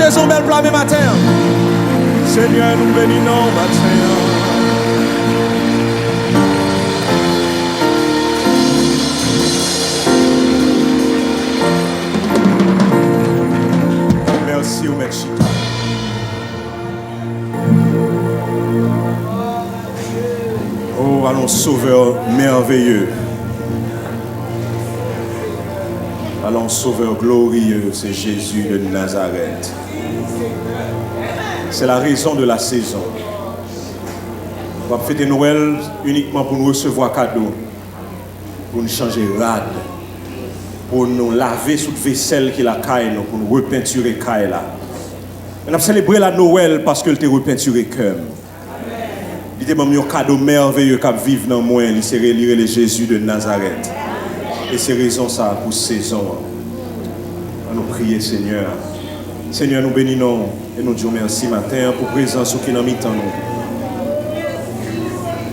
Jésus, belle blâme matin. Seigneur, nous bénissons matin. Merci au Mexique. Oh, allons sauveur merveilleux. Allons sauveur glorieux, c'est Jésus de Nazareth. C'est la raison de la saison. On va fêter Noël uniquement pour nous recevoir cadeau, pour nous changer rade, pour nous laver sous vaisselle qui la caille, pour nous repeinturer caille là. On a célébré la Noël parce que t'a repeinturé cœur. Il était un cadeau merveilleux qui vivent dans moi, il serait le Jésus de Nazareth. Et c'est raison ça pour saison. On nous prier Seigneur. Seigneur, nous bénissons et nous disons merci matin pour présence qui nous mit en nous.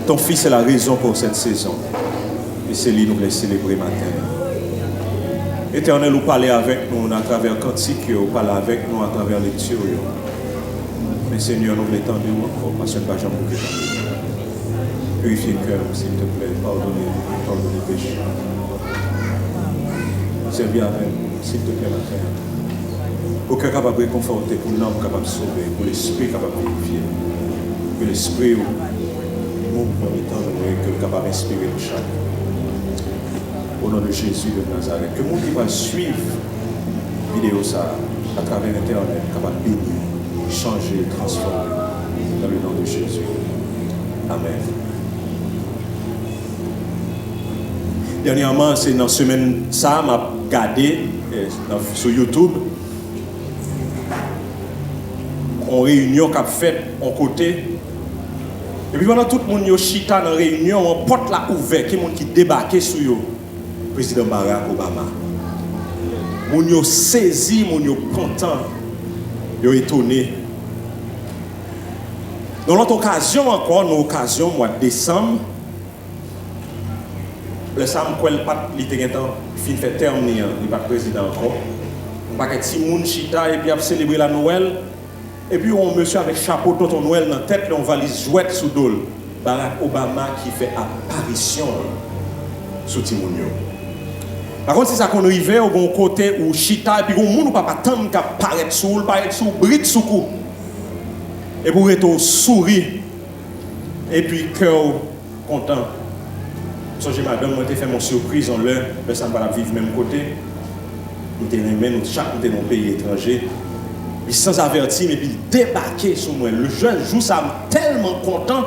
Ton fils est la raison pour cette saison. Et c'est lui nous voulons célébrer matin. Éternel, vous parlez avec nous à travers cantique, vous parlez avec nous à travers lecture. Mais Seigneur, nous voulons tendre encore parce que nous ne pouvons jamais bouger. Purifie le cœur, s'il te plaît. Pardonnez le péché. Servis avec nous, s'il te plaît, matin. Pour cœur capable de réconforter, pour l'âme capable de sauver, pour l'esprit capable de vérifier. Que l'esprit, nous, dans le temps, que capable d'inspirer nous chaque. Au nom de Jésus de Nazareth. Que le monde qui va suivre la vidéo ça à travers Internet, capable de bénir, changer, transformer. Dans le nom de Jésus. Amen. Dernièrement, c'est dans la semaine, ça m'a regardé sur YouTube. En réunion qu'a fait en côté. Et puis pendant tout le monde chita dans la réunion, on porte la ouverte, qui monde qui débarquait sur le président Barack Obama. Moun yo saisi, moun yo content, yo étonné. Dans l'autre occasion encore, dans l'occasion mois de décembre, le Sam Kwel Pat, il était fin fait terminer, il n'est pas président encore. On va si moun chita et puis a célébrer la Noël. Et puis on monsieur avec chapeau tonton Noël dans la tête, on valise jouette sous dol. Barack Obama qui fait apparition sous Timounio. Par contre, c'est ça qu'on arrive au bon côté où chita et puis on moun ou pas tant qu'à paraître sous brique sous cou. Et pour être sourire et puis cœur content. So, j'ai madame, moi j'ai fait mon surprise en l'heure, mais ça ne va pas vivre même côté. Nous sommes chaque dans un pays étranger. Puis sans avertir, mais puis débarquer sur moi. Le jeune jour, ça m'a tellement content.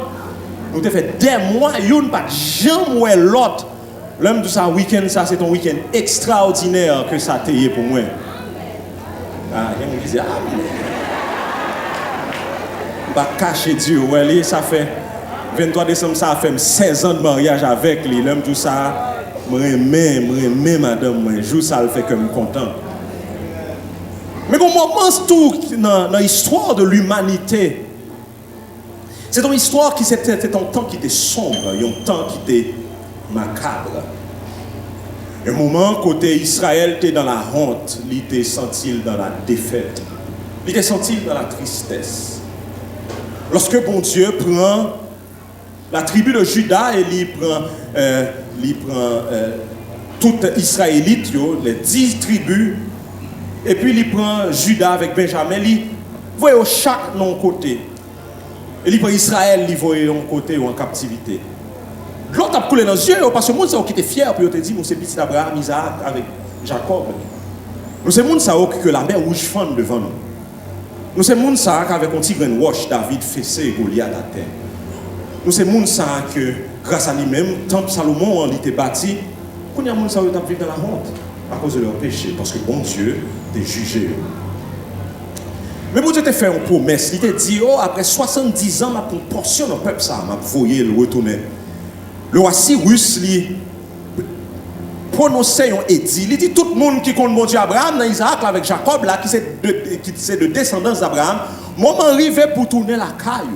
Nous avons fait des mois, il n'y a pas jamais l'autre. L'homme de ça, week-end, ça c'est un week-end extraordinaire que ça a été pour moi. Ah, il y a qui disent, ah, on va cacher Dieu. Ouais, ça fait 23 décembre, ça a fait 16 ans de mariage avec lui. L'homme tout ça, moi, madame, moi, jour ça le fait que je suis content. Mais comme on pense tout dans l'histoire de l'humanité, c'est une histoire qui c'était un temps qui était sombre, un temps qui était macabre. Un moment, côté Israël, était dans la honte, il était senti dans la défaite, il était senti dans la tristesse. Lorsque bon Dieu prend la tribu de Juda et il prend tout Israélite, les 10 tribus, et puis il prend Juda avec Benjamin, il voit chaque non côté. Et il prend Israël, il voit un côté ou en captivité. L'autre a coulé dans les yeux parce que le monde qui était fier, puis il te dit, c'est petit Abraham, Isaac avec Jacob. Nous c'est le monde que la mer rouge fend devant nous. Nous c'est le monde avec un petit grain wash, David fessé Goliath à terre. Nous c'est le monde que grâce à lui-même, temple Salomon il était bâti. Quand il y a des gens qui vivent dans la honte à cause de leur péché, parce que bon Dieu t'a jugé. Mais bon Dieu t'a fait une promesse, il t'a dit, oh, après 70 ans, ma portion dans le peuple, ça m'a voyé le retourner. Le roi Cyrus, lui, prononcé un édit. Il dit, tout le monde qui compte mon Dieu Abraham, dans Isaac, avec Jacob, là, qui c'est de descendance d'Abraham, moment arrivé pour tourner la caille.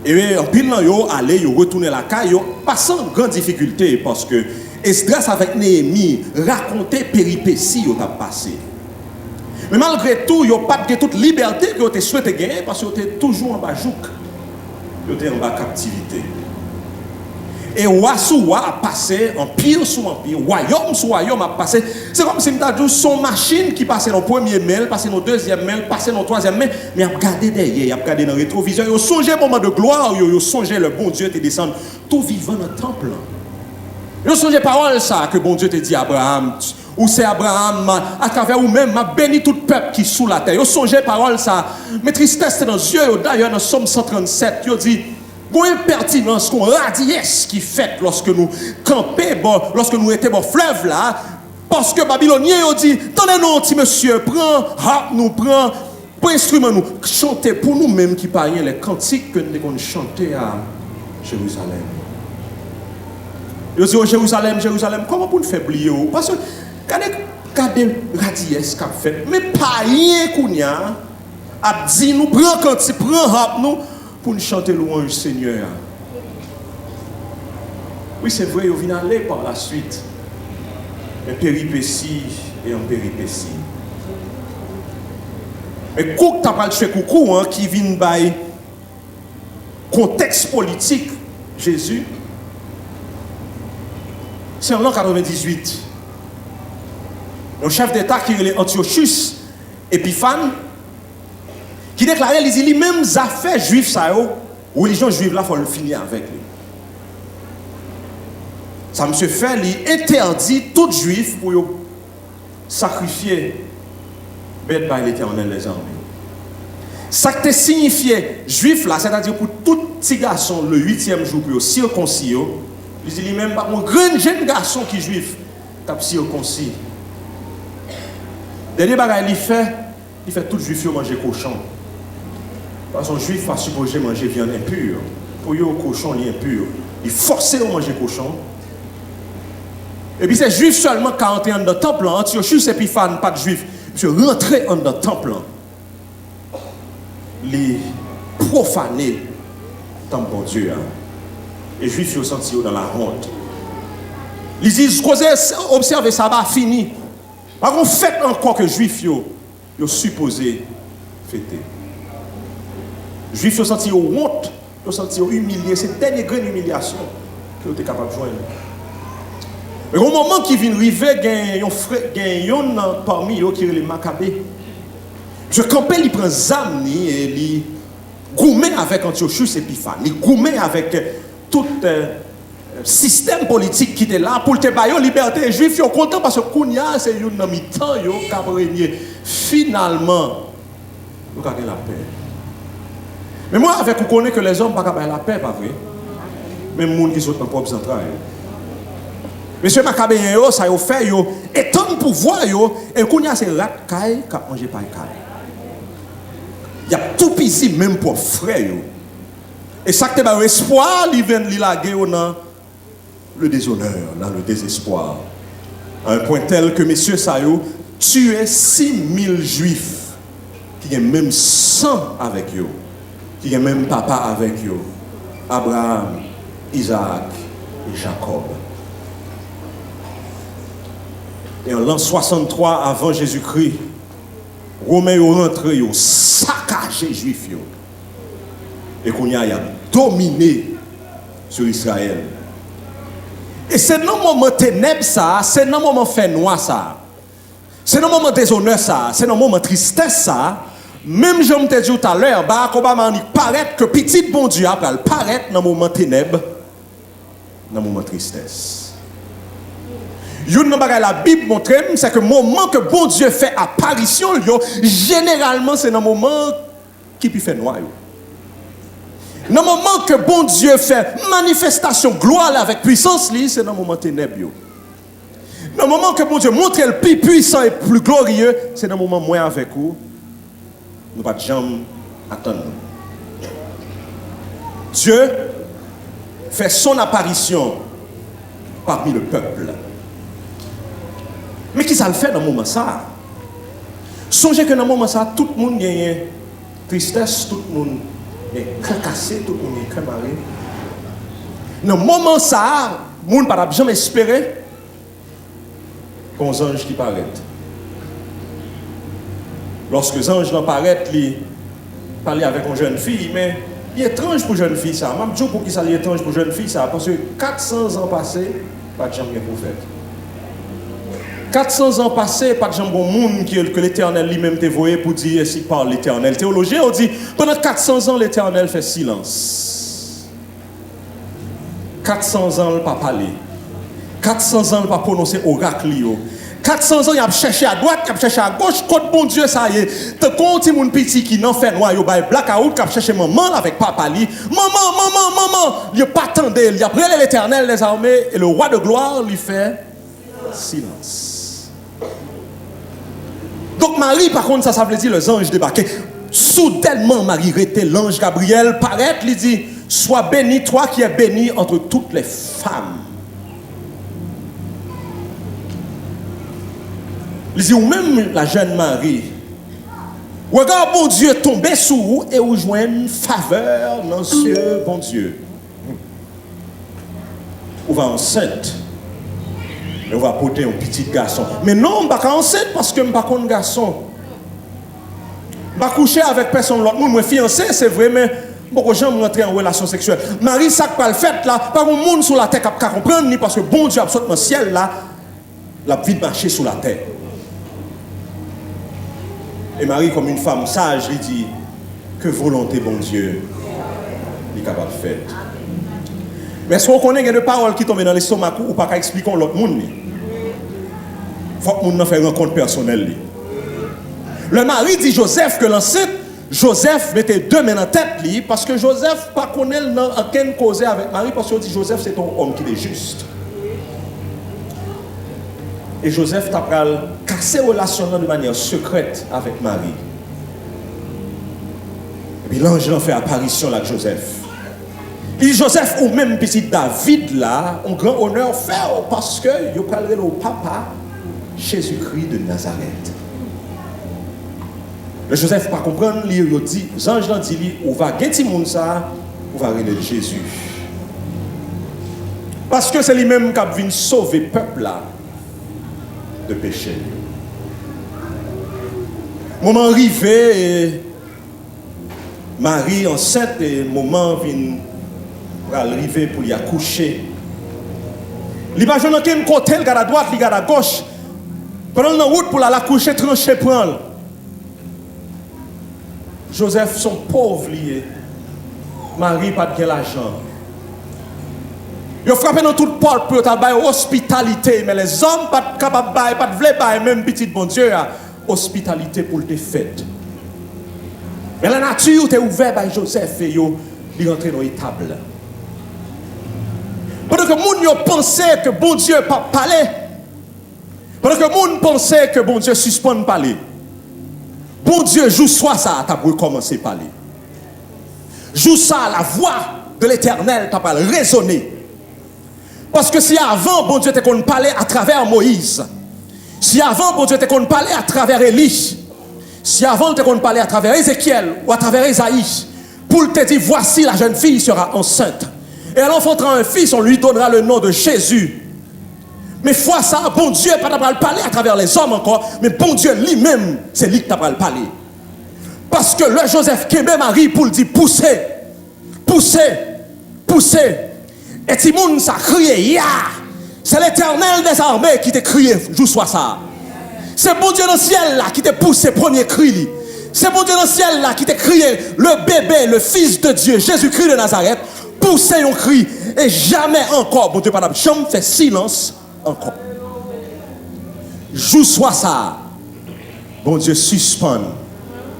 Et en pile, yo allé, yo retourner la caille, pas sans grande difficulté, parce que Esdras avec Néhémie racontait péripéties au t'a passé. Mais malgré tout, ils n'ont pas de toute liberté qu'ils ont souhaité gagner parce qu'ils étaient toujours en bas jouk. Ils étaient en bas captivité. Et roi sous roi a passé, empire sous empire, royaume sous royaume a passé. C'est comme si nous dit son machine qui passait dans le premier mail, passait dans le deuxième mail, passait dans le troisième mail, mais il a regardé derrière, il a regardé dans le rétroviseur, il a songé au moment de gloire, il a songé le bon Dieu te descendre, tout vivant dans le temple. Il a songé parole ça que bon Dieu te dit à Abraham, ou c'est Abraham, à travers vous-même, m'a béni tout peuple qui est sous la terre. Il a songé parole ça, mais tristesse dans les yeux, d'ailleurs dans Somme 137, il a dit, bon impertinence, qu'on radiesse qui fait lorsque nous campions, lorsque nous étions au fleuve là, parce que Babyloniens ont dit, donnez-nous petit monsieur, prends instrument nous, chantez pour nous-mêmes qui parlons les cantiques que nous devons chanter à Jérusalem. Ils ont dit, oh Jérusalem, Jérusalem, comment pour nous faire oublier? Parce que, regardez radiesse qu'a fait, mais pas rien qu'on y a dit, nous prends cantique, prends rap nous, pour nous chanter louange Seigneur. Oui, c'est vrai, ils viennent aller par la suite. En péripétie et en péripétie. Mais quand tu as parlé de coucou, qui vient by contexte politique, Jésus, c'est en l'an 98. Le chef d'État qui est Antiochus Épiphane, qui déclarait les mêmes affaires juives, ça, religion juive là, il faut le finir avec lui. Ça me fait, il interdit tout juif pour sacrifier bête par l'Éternel les armées. Ça que signifié juif là, c'est-à-dire pour tout petit garçon le 8e jour pour circoncis, il dit même pas un grand jeune garçon qui est juif, qui est circoncis. Dernier bagage il fait tout juif manger cochon. Parce que juif va supposer manger viande impure. Pour eux, cochon est impur. Il forçait à manger cochon. Et puis c'est juif seulement qui rentré dans le temple. Antiochus Épiphane, pas de juif. Monsieur rentré dans le temple. Les profaner le temple de Dieu. Et les juifs sont sentis dans la honte. Ils disent, observez ça va fini. Par contre, faites encore que les juifs sont supposés fêter. Les juifs sont sentis honte, sont sentis humiliés. C'est une dernière grande humiliation qu'ils ont été capables de joindre. Mais au moment qui vient arriver, il y a un parmi eux qui est les Maccabées. Je campais, il prend Zam et il gourmet avec Antiochus Épiphane. Il gourmet avec tout système politique qui était là pour te bailler liberté. Les juifs sont contents parce que Kounia, c'est un mi-temps qui a régné. Finalement, nous avons la paix. Mais moi, avec vous connaissez que les hommes ne peuvent pas la paix, pas vrai? Même les gens qui sont dans propre centrale. Monsieur Maccabéen, ça a fait, et tant de pouvoir, et qu'on y a ces rats caille qui ont mangé par caille. Il y a tout ici, même pour frère. Et ça qui est un espoir, il vient de laguer dans le déshonneur, dans le désespoir. À un point tel que messieurs Sayo tuaient 6000 juifs, qui ont même 100 avec eux, qui ont même papa avec eux, Abraham, Isaac et Jacob. Et en l'an 63 avant Jésus-Christ, Romains ont rentré, ils ont saccagé les Juifs. Et qu'on y a dominé sur Israël. Et c'est dans le moment ténèbres ça, c'est dans le moment fait noir ça. C'est dans le moment déshonneur ça, c'est dans le moment tristesse ça. Même je me dit tout à l'heure, Barack Obama il paraît que petit bon Dieu après paraît dans le moment ténèbres, dans le moment tristesse. La Bible montre, c'est que le moment que bon Dieu fait apparition, généralement c'est dans le moment qui peut faire noir. Dans le moment que bon Dieu fait manifestation gloire avec puissance, c'est dans le moment ténèbres. Dans le moment que bon Dieu montre le plus puissant et plus glorieux, c'est dans le moment moins avec vous. Nous ne pouvons pas jamais attendre. Dieu fait son apparition parmi le peuple. Mais qui ça le fait dans le moment ça? Songez que dans le moment ça, tout le monde gagne tristesse, tout le monde est cassé, tout le monde est crémaré. Dans le moment ça, le monde ne peut jamais espérer qu'on ange qui paraît. lorsque les anges apparaissent, ils parlent avec une jeune fille, mais il est étrange pour une jeune fille ça. Je dis pour qui ça est étrange pour une jeune fille ça, parce que 400 ans passés, pas de jamais prophète. 400 ans passés, pas de gens bon monde que l'Éternel lui-même t'a voyé pour dire ainsi parle l'Éternel. Théologien on dit pendant 400 ans l'Éternel fait silence. 400 ans il pas parler. 400 ans il pas prononcer oracle. 400 ans il a cherché à droite, il a cherché à gauche, côté bon Dieu ça y est. Tant qu'on petit moun petit qui n'en fait noir, il a blackout, il a cherché maman avec papa li. Maman, il pas attendé, il a pris l'Éternel des armées et le roi de gloire lui fait silence. Donc Marie, par contre, ça veut dire les anges débarquaient. Soudainement, Marie était l'ange Gabriel paraît, lui dit, sois béni, toi qui es béni entre toutes les femmes. Il dit, ou même la jeune Marie, regarde, bon Dieu, tomber sous vous et vous joignez une faveur dans ce cieux, bon Dieu. Vous va enceinte. Et on va porter un petit garçon. Mais non, je ne suis pas enceinte parce que je ne suis pas un garçon. Je ne vais pas coucher avec personne l'autre. Moi, fiancé, c'est vrai, mais beaucoup de gens rentrent en relation sexuelle. Marie, ça pas le fait là, pas un monde sur la terre qui peut comprendre, parce que bon Dieu, absolument ciel là, la vie de marcher sur la terre. Et Marie, comme une femme sage, lui dit que volonté, bon Dieu, il est capable de faire. Mais est-ce qu'on connaît des paroles qui tombent dans l'estomac ou pas qu'à expliquer l'autre monde? Il faut que le monde fasse rencontre personnelle. Le mari dit Joseph que l'enceinte, Joseph mettait deux mains en tête parce que Joseph ne connaît aucune cause avec Marie parce qu'il dit Joseph c'est ton homme qui est juste. Et Joseph t'a cassé relation de manière secrète avec Marie. Et puis l'ange a fait apparition avec Joseph. Et Joseph ou même petit David là, un grand honneur faire parce que il parlerait au papa Jésus-Christ de Nazareth. Le Joseph pas comprendre, il dit, l'ange l'a dit, on va gagner moun ça, on va reler Jésus. Parce que c'est lui-même qui a venu sauver le peuple là de péché. Moment arrivé, Marie enceinte et moment vient arriver pour y accoucher. Il va jouer dans quel côté, il à droite, il à gauche. Pendant la route pour la coucher, trancher, prendre. Joseph, son pauvre lié. Marie, pas de l'argent. Il a frappé dans toute porte pour avoir hospitalité. Mais les hommes, pas capables de pas de vouloir, même petit bon Dieu, hospitalité pour le fait. Mais la nature est ouverte par Joseph et il est rentré dans l'étable. Pendant que les gens pensaient que bon Dieu pas parler. Pendant que les gens pensaient que bon Dieu suspend parler. Bon Dieu, joue soit ça, tu as recommencé à parler. Joue ça, la voix de l'Éternel t'a pas résonné. Parce que si avant, bon Dieu te qu'on parlait à travers Moïse. Si avant, bon Dieu te qu'on parlait à travers Élie. Si avant, te qu'on parlait à travers Ézéchiel ou à travers Isaïe. Pour te dire, voici la jeune fille sera enceinte. Et elle enfantera un fils, on lui donnera le nom de Jésus. Mais fois ça, bon Dieu pas d'abord parler à travers les hommes encore, mais bon Dieu lui-même, c'est lui qui t'a parlé. Parce que le Joseph qui aimait Marie pour le dire pousser. Et Timoun ça crié, ya! C'est l'Éternel des armées qui t'a crié, joue soit ça. C'est bon Dieu dans le ciel là qui t'a poussé premier cri. C'est bon Dieu dans le ciel là qui t'a crié, le bébé, le fils de Dieu, Jésus-Christ de Nazareth, poussé un cri. Et jamais encore, bon Dieu pas d'abord, fait silence. Encore. Joue soit ça. Bon Dieu suspend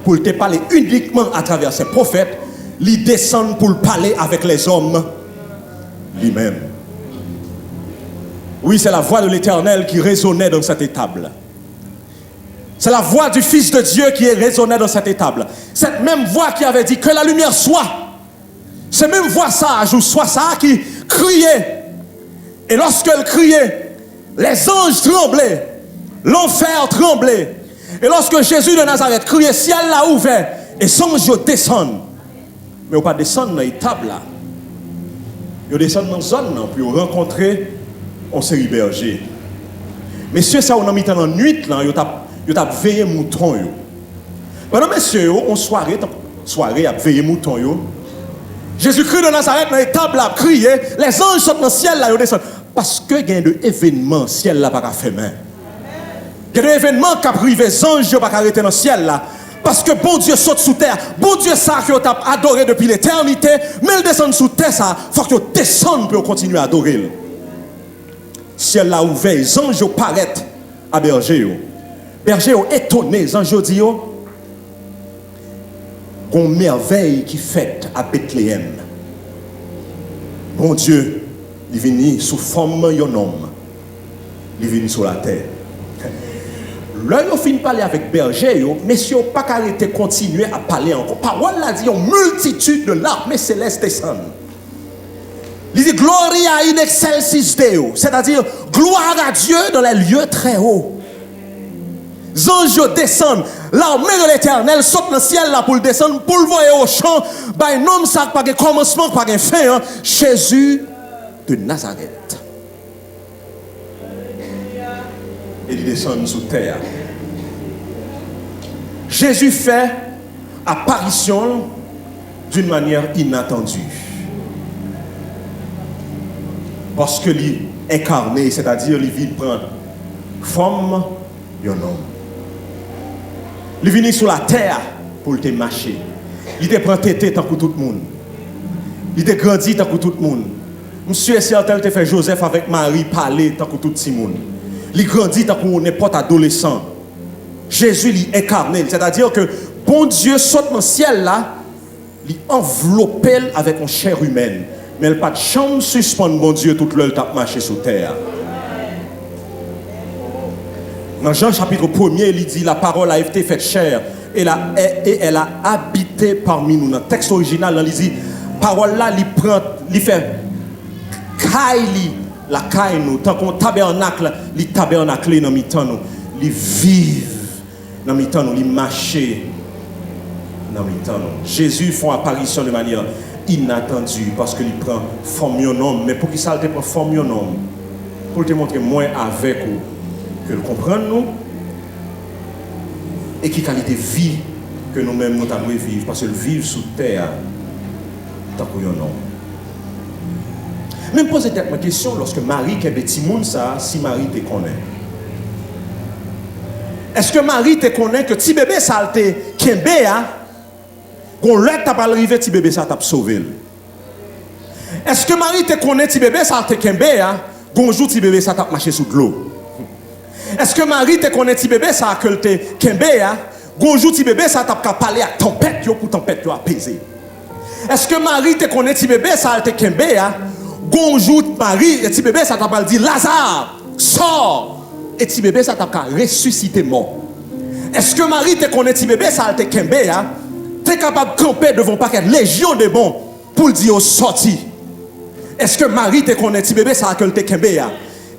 pour te parler uniquement à travers ses prophètes. Il descend pour parler avec les hommes lui-même. Oui, c'est la voix de l'Éternel qui résonnait dans cette étable. C'est la voix du Fils de Dieu qui résonnait dans cette étable. Cette même voix qui avait dit que la lumière soit. Cette même voix ça, joue soit ça qui criait. Et lorsqu'elle criait, les anges tremblaient, l'enfer tremblait. Et lorsque Jésus de Nazareth criait, ciel l'a ouvert, et sans anges descendent. Mais on ne pas descendre dans l'étable là. Ils descendent dans la zone là, puis on rencontrer un série berger. Messieurs, ça on a mis dans la nuit là, ils ont veillé mouton. Pendant messieurs, on soirée à veiller mouton yo. Jésus-Christ de Nazareth dans l'étable a crié, les anges sont dans le ciel là, ils descendent. Parce que il y a des événements, ciel là pas fait main. Il y a des événements qui arrivent, les anges pas arrêter dans le ciel là. Parce que bon Dieu saute sous terre. Bon Dieu ça que tu as adoré depuis l'éternité, mais il descend sous terre ça, faut que tu descendes pour continuer à adorer. Ciel là ouvert, les anges paraissent à berger. Berger étonné, les anges disent qu'on merveille qui fait à Bethléem. Bon Dieu, il est venu sous forme d'un homme. Il est venu sur la terre. Là, il finit de parler avec berger, messieurs, pas arrêter de continuer à parler encore. Parole là dit une multitude de l'armée céleste descendent. Il dit Gloria in excelsis Deo, c'est-à-dire gloire à Dieu dans les lieux très hauts. Les anges descendent, l'armée de l'éternel saute dans le ciel là pour le descendre, pour le voir au champ, un homme ça pas de commencement, pas de fin, hein? Jésus de Nazareth. Et il descend sous terre. Jésus fait apparition d'une manière inattendue. Parce que il est incarné, c'est-à-dire il vient prendre forme d'un homme. Il vient sur la terre pour te marcher. Il te prend tété tant que tout le monde. Il te grandit tant que tout le monde. Monsieur est certain qu'il te fait Joseph avec Marie parler tant que tout le monde. Il grandit tant que n'importe adolescent. Jésus il incarné, c'est-à-dire que bon Dieu saute dans le ciel là, il enveloppe avec une chair humaine. Mais elle n'a pas de chambre suspendre bon Dieu toute l'heure t'a marché sur terre. Dans Jean chapitre 1er, il dit la parole a été faite chair et elle a habité parmi nous. Dans le texte original, il dit parole là, il fait caille la caille nous, tant qu'on tabernacle, il tabernacle dans mi-temps nous, il vive dans mi-temps nous, il marche dans mi-temps nous. Jésus fait apparition de manière inattendue parce qu'il prend forme d'un homme, mais pour qu'il ça prend forme d'un homme, pour te montrer moins avec vous que le comprendre nous et qui qualité de vie que nous-mêmes nous devons vivre parce que le vivre sous terre tant que un homme. Même poser ma question lorsque Marie qui est petit monde ça, si Marie te connaît. Est-ce que Marie te connaît que petit bébé ça te kembe a qu'on l'autre t'a pas arrivé petit bébé ça t'a sauvé. Est-ce que Marie te connaît petit bébé ça te kembe a bonjour petit bébé ça t'a marché sous de l'eau. Est-ce que Marie te connaît petit bébé ça que te kembe a bonjour petit bébé ça t'a parler à tempête yo pour tempête yo apaiser. Est-ce que Marie te connaît petit bébé ça te kembe a bonjour Marie et petit bébé ça t'a pas dit Lazare sors et petit bébé ça t'a ressuscité mort. Est-ce que Marie te connaît petit bébé ça te kembe a t'es capable de camper devant paquet légion de bons pour dire au sorti. Est-ce que Marie te connaît petit bébé ça que te kembe a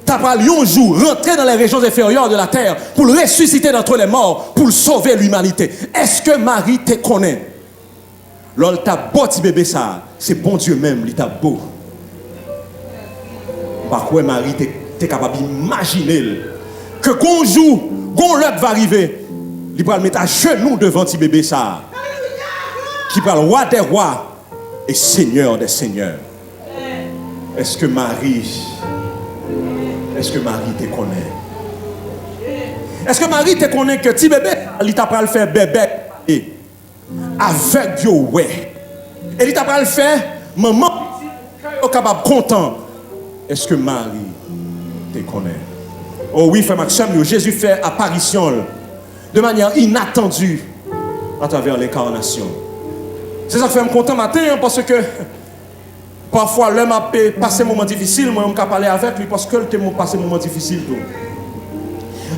t'as pas un jour rentrer dans les régions inférieures de la terre pour le ressusciter d'entre les morts pour sauver l'humanité. Est-ce que Marie te connaît? Lors t'as beau petit bébé ça, c'est bon Dieu même il t'a beau. Par quoi Marie t'es capable d'imaginer que un jour, gon l'autre va arriver, il va le mettre à genoux devant petit bébé ça. Qui parle roi des rois et seigneur des seigneurs. Est-ce que Marie te connaît? Est-ce que Marie te connaît que petit bébé, il t'a pas le faire bébé et avec Dieu ouais. Et il t'a pas le faire maman capable content. Est-ce que Marie te connaît? Oh oui, frère Maxime, Jésus fait apparition de manière inattendue à travers l'incarnation. C'est ça qui fait me content matin parce que parfois l'homme a passé un moment difficile, moi je peux parler avec lui parce que le m'a passé un moment difficile. Il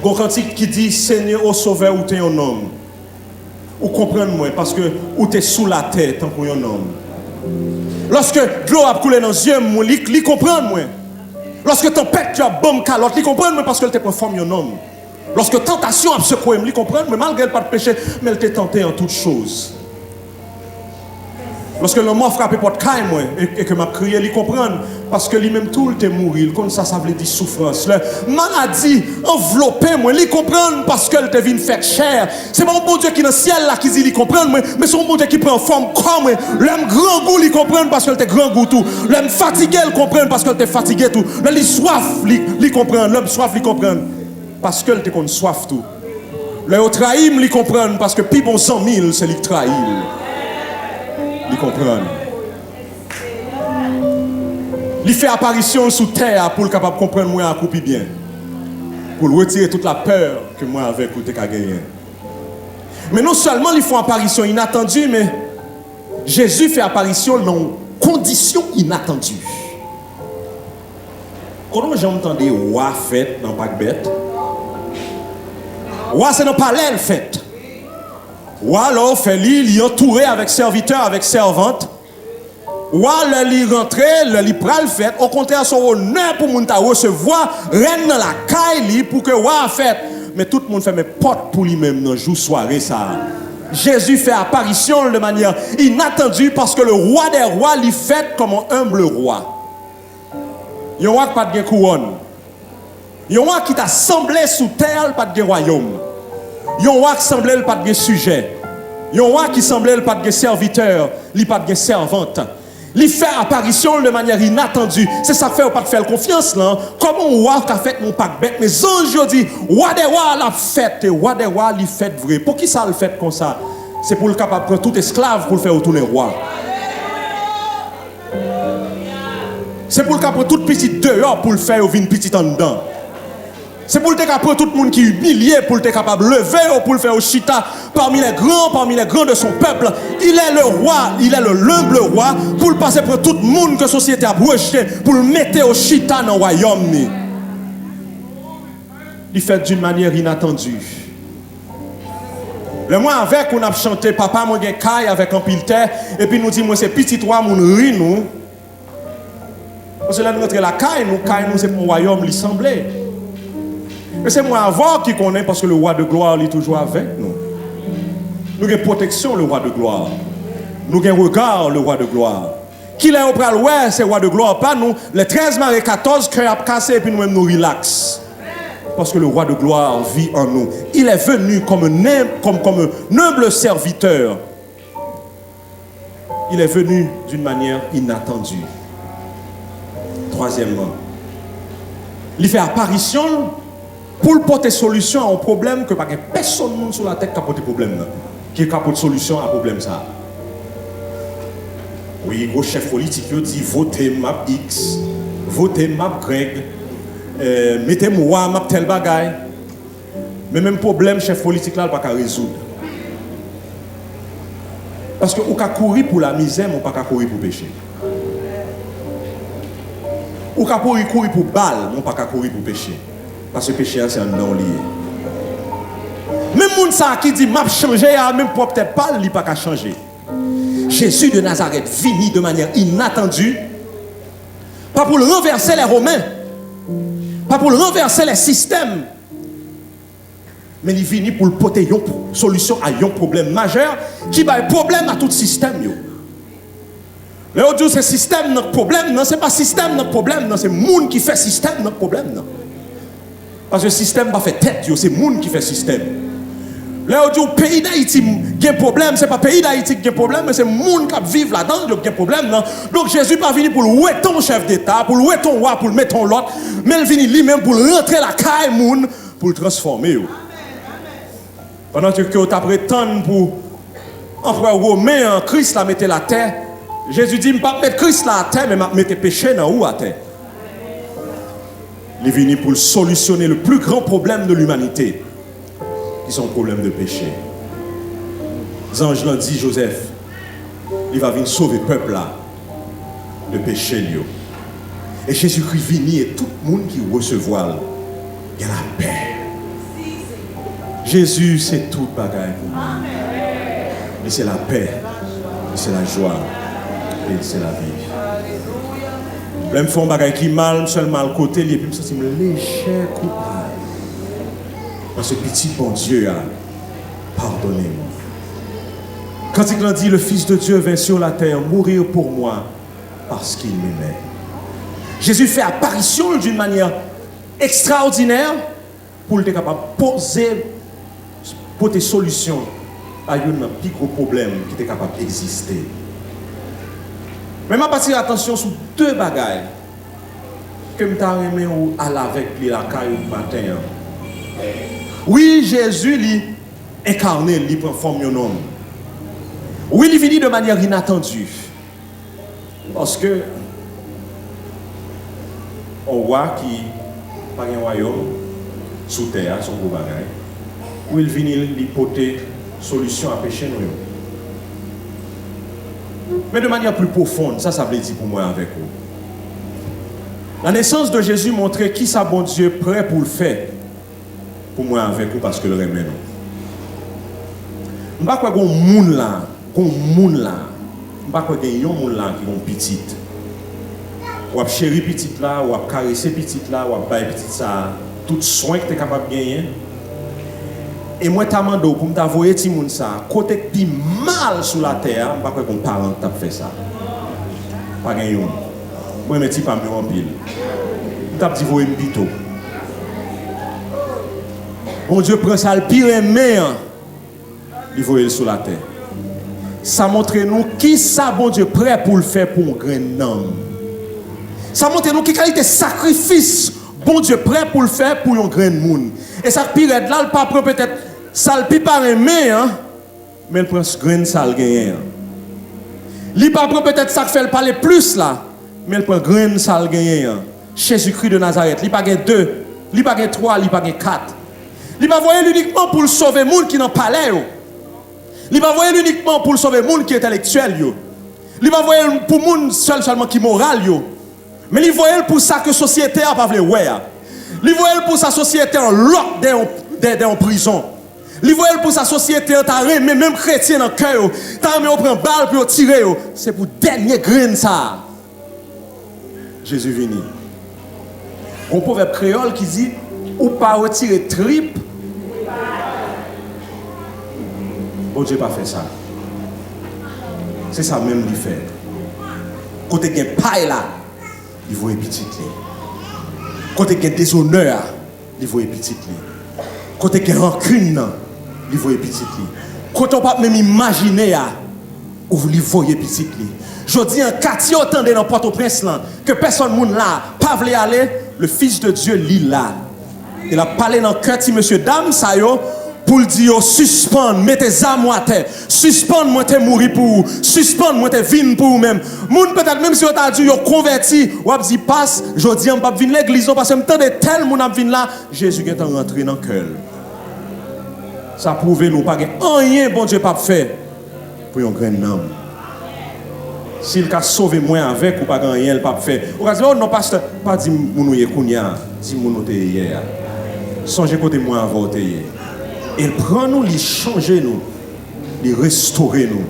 y a un cantique qui dit Seigneur, ô sauveur, où tu es un homme. Ou comprendre-moi parce que où tu es sous la terre tant qu'on est un homme. Lorsque l'eau a coulé dans les yeux, il comprend moi. Lorsque tempête tu as bombe calotte, il comprend moi parce que te performe un homme. Lorsque tentation a secoué, il comprend mais malgré pas de péché, mais elle t'est tenté en toutes choses. Lorsque le mort frappé porte caille moi et que m'a crié, il comprendre parce que lui-même tout le temps mourir, comme ça veut dire souffrance. La maladie enveloppé moi, il comprendre parce qu'elle te vient faire chair. C'est pas un bon Dieu qui dans le ciel là qui dit il comprendre moi, mais c'est un bon Dieu qui prend forme comme moi. L'homme grand goût il comprendre parce qu'elle te grand goût tout. L'homme fatigué il comprendre parce qu'elle te fatigué tout. L'homme soif il comprendre, l'homme soif il comprendre parce qu'elle te connaît soif tout. Le trahim il comprendre parce que plus bon 100 000 c'est lui trahir. Il comprend. Il fait apparition sous terre pour le capable comprendre moi à couper bien. Pour retirer toute la peur que moi avec ou te gagner. Mais non seulement ils font apparition inattendue, mais Jésus fait apparition dans conditions inattendues. Comment j'entendais roi fête dans Pâques bête? Roi c'est dans palais le fête. Ou alors, il est entouré avec serviteurs, avec servantes. Ou alors, il est rentré, il est pral fait. Au contraire, son honneur pour moun ta recevoir, reine dans la caille pour que roi fait. Mais tout le monde fait mes portes pour lui-même dans jour soirée ça. Jésus fait apparition de manière inattendue parce que le roi des rois l'y fait comme un humble roi. Il y a un roi qui n'a pas de couronne. Il y a un roi qui t'a semblé sous terre, pas de royaume. Il y a un roi qui semblait le pas de sujet. Il y a un roi qui semblait le pas de serviteur, il pas de servante. Il fait apparition de manière inattendue. C'est ça fait ou pas de faire confiance là. Comme un roi qui a fait mon Pâques bête, mais anges dit roi des rois l'a fait, roi des rois l'a fait vrai. Pour qui ça le fait comme ça? C'est pour le capable prendre tout esclave pour le faire retourner roi. C'est pour le capable tout petit dehors pour le faire venir petit en dedans. C'est pour le capable tout le monde qui est humilié pour le capable lever ou pour le faire au chita parmi les grands de son peuple. Il est le roi, il est l'humble roi pour le passer pour tout le monde que la société a rejeté pour le mettre au chita dans le royaume. Il fait d'une manière inattendue. Le mois avec on a chanté papa moi gen caille avec un pile terre et puis nous dit moi c'est petit roi mon ri nous. Parce que là nous rentre la caille nous c'est pour royaume lui semblait. Mais c'est moi avant qui connais parce que le roi de gloire est toujours avec nous. Nous avons protection, le roi de gloire. Nous avons regard, le roi de gloire. Qui est au pral, ouais, c'est le roi de gloire, pas nous. Les 13 mars et 14, cœur a cassé et puis nous-mêmes nous relax. Parce que le roi de gloire vit en nous. Il est venu comme un humble serviteur. Il est venu d'une manière inattendue. Troisièmement, il fait apparition pour porter solution à un problème que pas personne sur la tête qui a porté problème qui apporte solution à problème ça. Oui, gros chef politique dit votez map X, votez map Greg, mettez-moi map tel bagaille. Mais même problème chef politique là pas qu'à résoudre. Parce que ou ka courir pour la misère, ou pas ka courir pour péché. Ou ka courir pour balle, ou pas ka courir pour péché. Parce que le péché, c'est un non lié. Même les gens qui disent m'a changé, même peut-être pas, il n'a pas qu'à changer. Jésus de Nazareth finit de manière inattendue, pas pour renverser les Romains, pas pour renverser les systèmes, mais il finit pour porter une solution à un problème majeur qui va être problème à tout système. Là, on dit que c'est système notre problème, non, c'est pas système notre problème, non, c'est le monde qui fait système notre problème. Non. Parce que le système va faire tête, c'est le monde qui fait système. Là, on dit que le pays d'Haïti a un problème, ce n'est pas le pays d'Haïti qui a un problème, mais c'est le monde qui vit là-dedans qui a un problème. Non? Donc Jésus n'est pas venu pour louer ton chef d'État, pour louer ton roi, pour le mettre ton l'autre, mais il vient lui-même pour rentrer la caille monde, pour le transformer. Pendant que tu prétends pour empereur romain en Christ la mettre la terre, Jésus dit, je ne vais pas mettre Christ là à terre, mais je vais mettre péché dans où à terre. Il est venu pour solutionner le plus grand problème de l'humanité, qui sont le problème de péché. Les anges l'ont dit, Joseph, il va venir sauver le peuple là, de péché. Et Jésus-Christ vient et tout le monde qui recevoir, il y a la paix. Jésus, c'est tout bagaille pour nous. Et c'est la paix, et c'est la joie, et c'est la vie. Je me fais un bagage qui mal, seulement le côté, et puis je me léger coupable. Parce que petit bon Dieu, pardonnez-moi. Quand il a dit, le Fils de Dieu vint sur la terre mourir pour moi parce qu'il m'aimait. Jésus fait apparition d'une manière extraordinaire pour être capable de poser des solutions à un plus gros problème qui était capable d'exister. Mais je vais attention sur deux bagailles que je vais aller avec lui la caille matin. Oui, Jésus lui incarné, lui prend forme d'un homme. Oui, il vient de manière inattendue. Parce que on voit qui pas un royaume sous terre, son gros bagaille. Où il vient lui porter solution à péché nous. Mais de manière plus profonde, ça veut dire pour moi avec vous. La naissance de Jésus montrait qui ça bon Dieu prêt pour le faire. Pour moi avec vous parce que le remet nous. Je ne sais pas quoi monde là, je ne sais pas quoi monde là qui ont petite. Ou à chéri petite là, ou à caresser petite là, ou à bailler petite ça, tout soin que tu es capable de gagner. Et moi, je demande pour me t'envoyer tout le monde ça, côté qui mal sur la terre, je ne sais pas quoi qu'on parent t'a fait ça. Pas gagné. Moi, je ne suis pas mieux en pile. Je t'ai dit, voyez plutôt. Bon Dieu prend ça le pire aimé, il voyait sur la terre. Ça montre nous qui ça, bon Dieu, prêt pour le faire pour un grand homme. Ça montre nous qui qualité de sacrifice, bon Dieu, prêt pour le faire pour un grand monde. Et ça pire là, le pas prend peut-être ça le pire pas aimé, mais il prend ce grand ça le gagne. Il pas prend peut-être ça fait le parler plus là, mais il prend grand ça le gagne. Jésus-Christ de Nazareth, il pas gagne 2, il pas gagne 3, il pas gagne 4. Il pas voyer uniquement pour le sauver monde qui n'en palais yo. Il pas voyer uniquement pour le sauver monde qui est intellectuel yo. Il pas voyer pour monde seulement qui moral yo. Mais il voyait pour ça que la société a pas voulu ouais. Il voyait pour sa société en lock dans prison. Il voyait pour sa société en taré mais même chrétien dans cœur, t'as mis on prend balle pour tirer. C'est pour dernier grain ça. Jésus vini. Un proverbe créole qui dit ou pas retirer tripe. Bon Dieu pas fait ça. C'est ça même lui fait. Côté gain paille là, il voit petit li. Côté gain déshonneur, il voit petit li. Côté gain rancune, il voit petit li. Quand on pas même imaginer où il voit petit li. Je dis en quartier autant dans Port-au-Prince là que personne moun là pas veut aller, le Fils de Dieu lit là. Il a parlé dans le cœur de monsieur dame ça yo pour le dire suspendre mettez âmes à terre suspendre moi te mourir pour vous suspendre moi te vinn pour vous même moun peut-être même si on t'a dit yo converti ou a dit passe je dis on pas venir l'église parce que m'tande tel moun a vinn là Jésus est rentré dans cœur ça prouve nous pas rien bon Dieu pas fait pour un grand homme s'il a sauvé moi avec ou pas rien pas fait ou a dit oh non pasteur pas dit moun yé kounya dit moun te hier songez côté moi avant te hier. Il prend nous, il change nous, il restaure nous,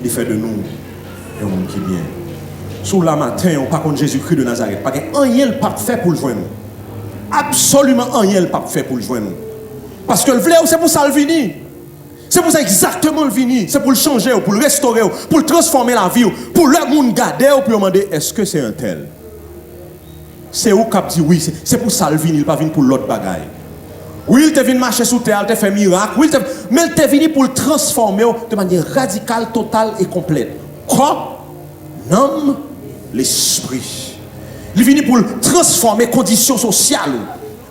il fait de nous un monde qui est bien. Sous la matin, on parle contre Jésus-Christ de Nazareth. Pas rien le pape fait pour le joindre. Absolument rien le pape fait pour le joindre. Parce que le vrai, c'est pour ça le vini. C'est pour ça exactement le vini. C'est pour le changer, pour le restaurer, pour le transformer la vie, pour le monde garder, pour demander est-ce que c'est un tel? C'est où qui dit oui, c'est pour ça le vini, il ne pas venir pour l'autre bagaille. Oui, il te venu marcher sous terre, il te fait miracle, oui, mais il te venu pour le transformer de manière radicale, totale et complète. Corps, âme, l'esprit. Il est venu pour le transformer conditions sociales.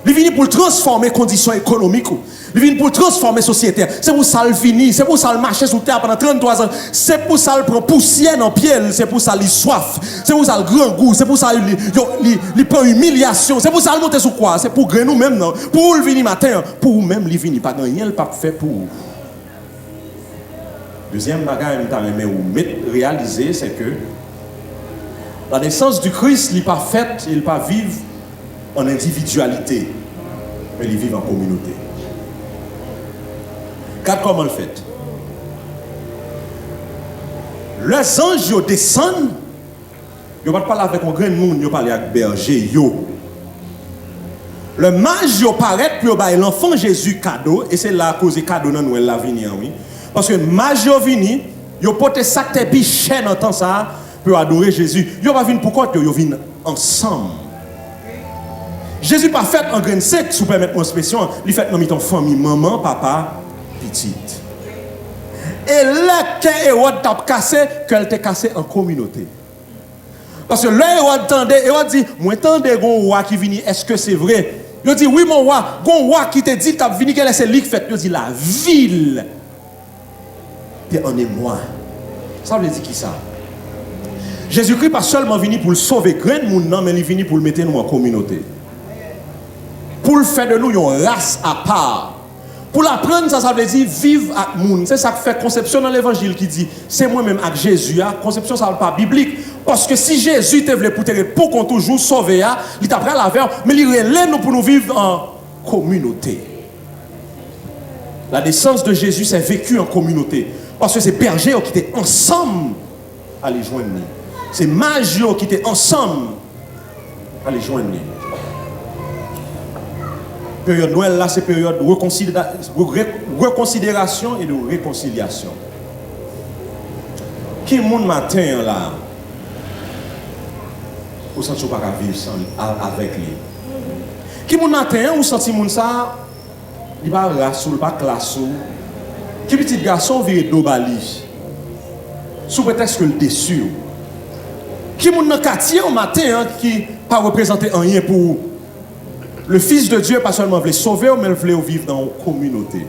Il est venu pour le transformer conditions économiques. Il est venu pour le transformer société. C'est pour ça le vini, c'est pour ça le marcher sous terre pendant 33 ans. C'est pour ça le prend poussière dans pied, c'est pour ça il soif. C'est pour ça le grand goût, c'est pour ça il prend humiliation. C'est pour ça le monter sous quoi? C'est pour grain nous même non. Pour le vini matin, pour vous même le vini pas rien le pas fait pour. Deuxième bagage que vous réaliser c'est que la naissance du Christ n'est pas faite, il pas vivre en individualité, mais il vit en communauté. Regarde comment le fait. Les anges descendent, ils ne parlent pas avec un grand monde, ils parlent avec berger. Le mage paraît pour l'enfant Jésus cadeau, et c'est là à cause de cadeau dans Noël la venir, oui. Parce que magie vini, yo pote ça te pi cher dans temps ça pour adorer Jésus. Yo pas vinn pour quoi, yo vinn ensemble. Jésus pas fait en grain sec, sous permettre mon expression, il fait dans mi ton famille, maman, papa, petite. Et là que Hérode t'a cassé, qu'elle t'a cassé en communauté. Parce que là Hérode tendait, Hérode dit, moi tendais gon roi qui vini, est-ce que c'est vrai? Il dit oui mon roi, gon roi qui te dit t'as vini qu'elle c'est lui qui fait. Il dit la ville t'es en émoi. Ça veut dire qui ça? Jésus-Christ pas seulement venu pour le sauver grain moun non, mais il est venu pour le mettre nous en communauté. Pour le faire de nous une race à part. Pour l'apprendre, ça veut dire vivre avec moun. C'est ça que fait conception dans l'évangile qui dit c'est moi-même avec Jésus. Conception, ça ne pas biblique. Parce que si Jésus te voulait pour qu'on toujours sauve, il t'a pris à la verre, mais il relève nous pour nous vivre en communauté. La naissance de Jésus s'est vécue en communauté. Parce que c'est bergers qui étaient ensemble à les joindre. C'est mages qui étaient ensemble à les joindre. Période Noël là, c'est période de reconsidération et de réconciliation. Qui est mon matin là, vous sentez pas qu'à vivre avec lui. Qui mon matin, vous sentez mon ça, il va rassoul, pas classe. Qui petit garçon vire d'obali, sous prétexte que le déçu. Qui mon quartier au matin qui pas représenter rien pour le Fils de Dieu, pas seulement voulait sauver, mais il voulait vivre dans une communauté.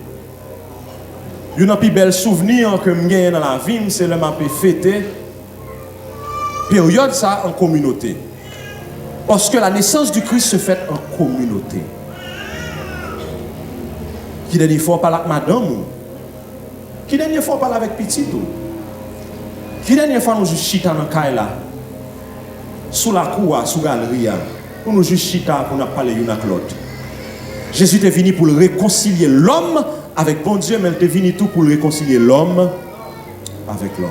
Il y a un plus bel souvenir que je gagne dans la vie, c'est le m'a fêter période ça en communauté. Parce que la naissance du Christ se fait en communauté. Qui dernière fois parle avec madame? Qui dernière fois parle avec petit? Qui dernière fois nous juste chita dans la là? Sous la cour, sous la galerie? Pour nous juste chita pour nous parler l'un avec l'autre. Jésus est venu pour réconcilier l'homme avec bon Dieu, mais il est venu tout pour réconcilier l'homme avec l'homme.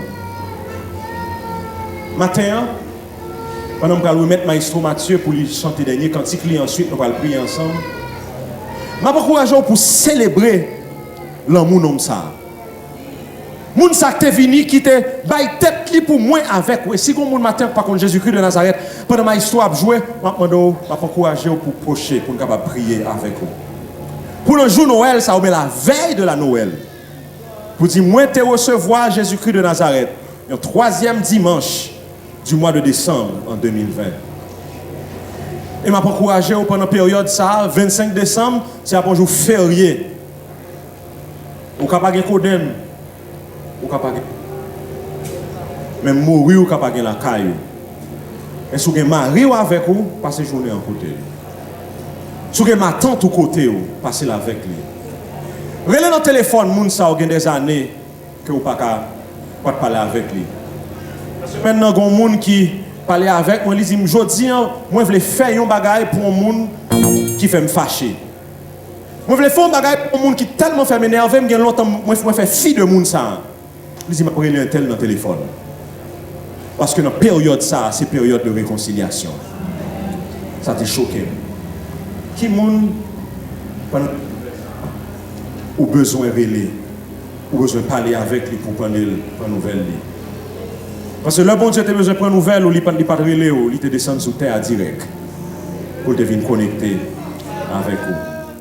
Matin, pendant que nous allons remettre Maestro Mathieu pour lui chanter dernier cantique, ensuite nous allons prier ensemble. Je m'encourage pour célébrer l'amour homme ça. Moun sa te vini qui te bay tête li pour moi avec oui si mon matin par contre Jésus-Christ de Nazareth pendant ma histoire jouer m'a encourager pour procher pour capable prier avec vous. Pour le jour Noël ça met la veille de la Noël. Pour dire moi te recevoir Jésus-Christ de Nazareth le 3e dimanche du mois de décembre en 2020. Et m'a encourager pendant la période ça 25 décembre c'est un jour férié. Ou capable de coden ou capable même mourir ou capable la caille et si vous avez mari avec vous passez journée en côté si vous avez ma tante au côté vous passez la avec lui relais dans téléphone moun ça a des années que vous pas parler avec lui maintenant gon moun qui parler avec moi il dit jodi moi je veux faire un bagage pour un moun qui fait me fâcher. Moi je veux faire un bagage pour un moun qui tellement fait m'énerver me longtemps moi faire fi de moun ça. Il dit, je vais un tel dans le téléphone. Parce que dans la période, ça, c'est période de réconciliation. Ça t'a choqué. Qui monde ou besoin de relais, ou besoin de parler avec lui pour prendre une nouvelle. Parce que le bon Dieu a besoin de prendre une nouvelle, ou il ne pas de relais, ou il te descend sous terre direct pour devenir connecté avec vous.